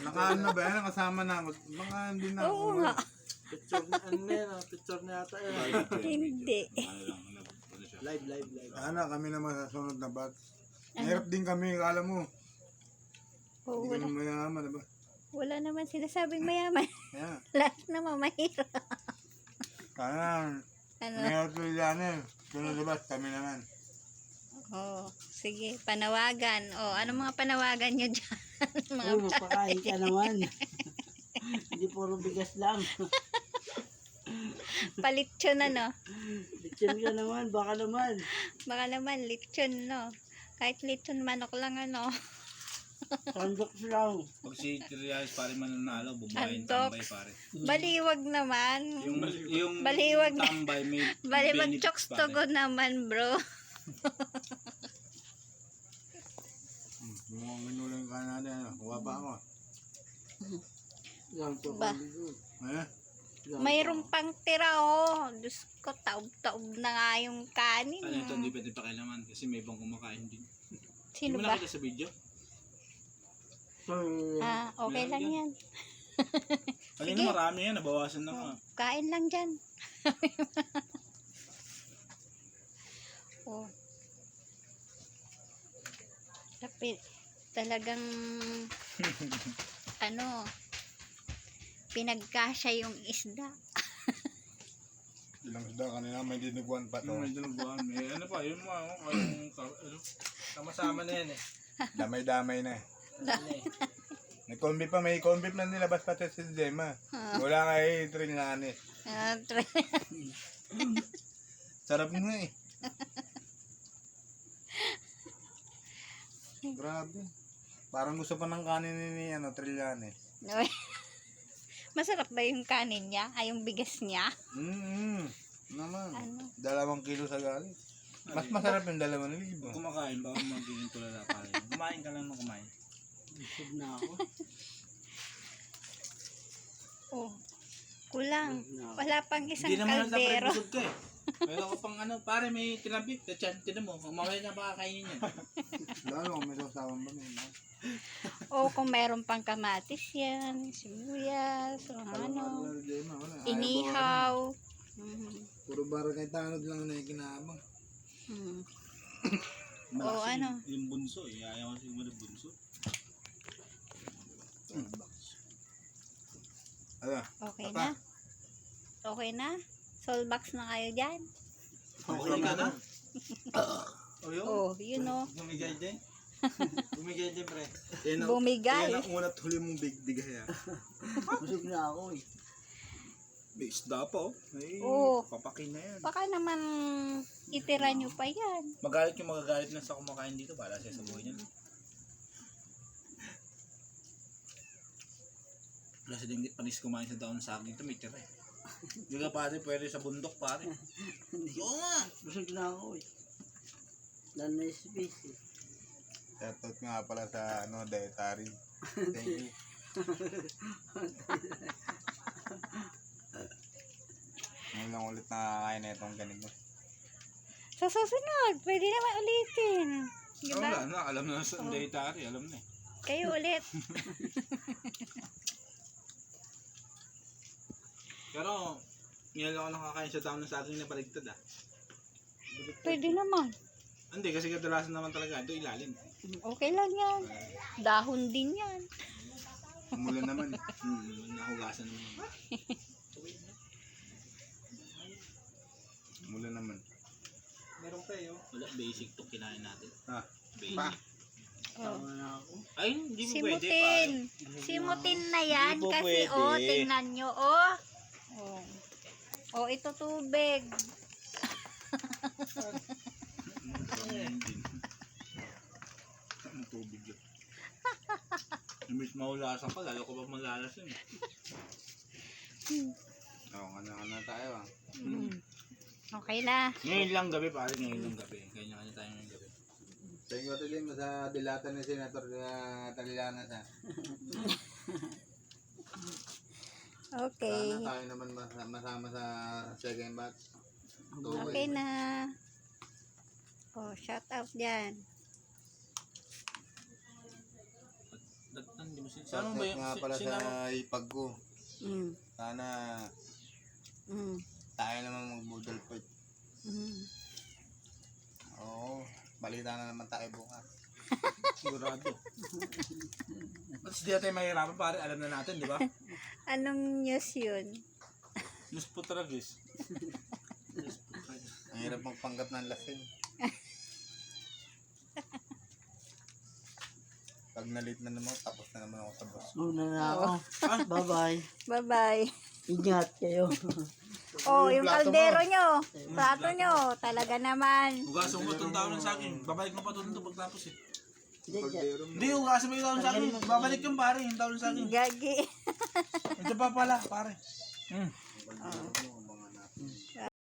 Nakaano ba yan? Kasama na ako. Mga hindi na ako. Oo nga. Picture na, ano yan, picture na yata yan. Hindi. Live. Sana kami naman sa sunod na batch. Mahirap din kami, kala mo. Oo, Hindi wala. kami mayaman, diba? Wala naman sinasabing mayaman. Kaya, Lahat naman mahirap. sana, Ano? mahirap ko yan eh. Sunod na batch, kami naman. Oh, sige, panawagan. Oh, ano mga panawagan nyo dyan? Mga Uy, magpakain ka naman. Hindi puro bigas lang. palitsyon no? Lechon ka naman, baka naman. Baka naman, litsyon, no? Kahit litsyon manok lang, ano? Sandok lang. Pag si Trias pare mananalo, bumayin Antok. tambay pare. Baliwag naman. Yung Baliwag na. tambay may Bali, benefits, mag-chokes to pare. go naman, bro. Yung mga minulang ka natin, ano, kuha pa ako. Lang to Ba? Eh, Mayroon pang tira, oh. Diyos ko, taob-taob na nga yung kanin. Ano ito, hindi pwede pakialaman kasi may ibang kumakain din. Sino Hindi mo ba? nakita sa video? Sorry. Ah, okay Meron lang yan. yan. Kanina marami yan, nabawasan na nga. Kain lang dyan. Oh. Tapi, talagang, ano, pinagkasya yung isda. ilang isda kanina, may diniguan pa to. May dinuguan. Ano pa, yun mo, ano, Sama-sama na yan eh. Damay-damay na eh. Ano eh. May corn beef pa, may corn beef na nilabas pa sa si Gemma. Wala kay Trinani. Ah, Sarap nga eh. Grabe. Parang gusto pa ng kanin ni Trillane. Masarap ba yung kanin niya? Ay, yung bigas niya? Naman. Ano? 2 kilo sa galit. Mas masarap yung 2,000. kumakain ba kung magiging tulala pare? Kumain ka lang ng kumain. Busog na ako. Oh. Kulang. Wala pang isang Hindi naman lang kaldero. busog ka eh. Meron ko pang ano, pare may tinabit. Tiyan, tinan mo, mamaya na makakainin yan. Lalo kung may sasawang ba may O kung meron pang kamatis yan, sibuyas, o ano, inihaw. Puro barangay tanod lang na yung kinabang. Mm. Malakas ano? Yung bunso eh. Ayaw kasi yung bunso. Ala, Okay na? Okay na? Solbox na kayo dyan? Okay ka na? O yun? Oh, yun o. Bumigay din. Bumigay din, pre. Bumigay. Yan ang unat huli mong bigay ha. Busog na ako eh. May isda pa oh. Ay, Oo. papakin na yan. Baka naman itira nyo pa yan. Magalit yung magagalit na sa kumakain dito. Bala siya sa buhay niya. Wala sa dinggit panis kumain sa daon sa akin dito. May tira eh. Hindi ka pare pwede sa bundok pare. Oo nga. Busog na ako eh. Lalo na yung space eh. Shoutout nga pala sa dietary. Thank you. Ngayon lang ulit nakakain na itong ganito. Sa susunod, pwede naman ulitin. Diba? Wala na. Alam na sa dietary. Alam na eh. Kayo ulit. Pero, ngayon lang ako nakakain sa daon sa akin na paligtad ah. Pwede naman. Hindi, kasi kadalasan naman talaga. Ito ilalim. Okay lang yan. Dahon din yan. Umulan naman. Nahugasan naman. Umulan naman. Meron pa eh. Wala, basic to kinain natin. Ah, Basic. pa. Tama na ako. Ay, hindi mo pwede Simutin. pare. Simutin na yan. Hindi po Kasi, pwede. oh, tingnan nyo, oh. Oh, oh ito tubig. Ang tubig yun. Imbis mahulasan pa, lalo ko pa malalasan. Oo, kanya-kanya tayo ah. Okay na. Ngayon lang gabi pare, ngayon lang gabi. Kanya-kanya tayo ngayong gabi. Thank you ito din sa dilatan ni Senator Talianas ha. Okay. Sana tayo naman masama sa second batch. Okay na. Oh, shout out dyan. Hindi mo Saan mo ba Shoutout yung... nga pala sa ipag ko. Mm. Sana Mm. tayo naman mag-budol po. Mm. Oo, balita na naman tayo bukas. Sigurado. At hindi natin mahirapan pare, alam na natin, di ba? Anong news yun? News po tragis. Ang hirap magpanggap ng lasing. Pag nalit na naman, tapos na naman ako sa boss. Una na ako. Bye-bye. Bye-bye. Ingat kayo. Oh, yung plato kaldero mo. nyo. Plato nyo. Talaga naman. Hugasan mo itong taon ng saging. Babalik mo pa ito nito pagtapos eh. Hindi, Hindi, hugasan mo yung taon ng saging. Babalik yung pare, yung taon ng saging. Gagi. Ito pa pala, pare. Oh.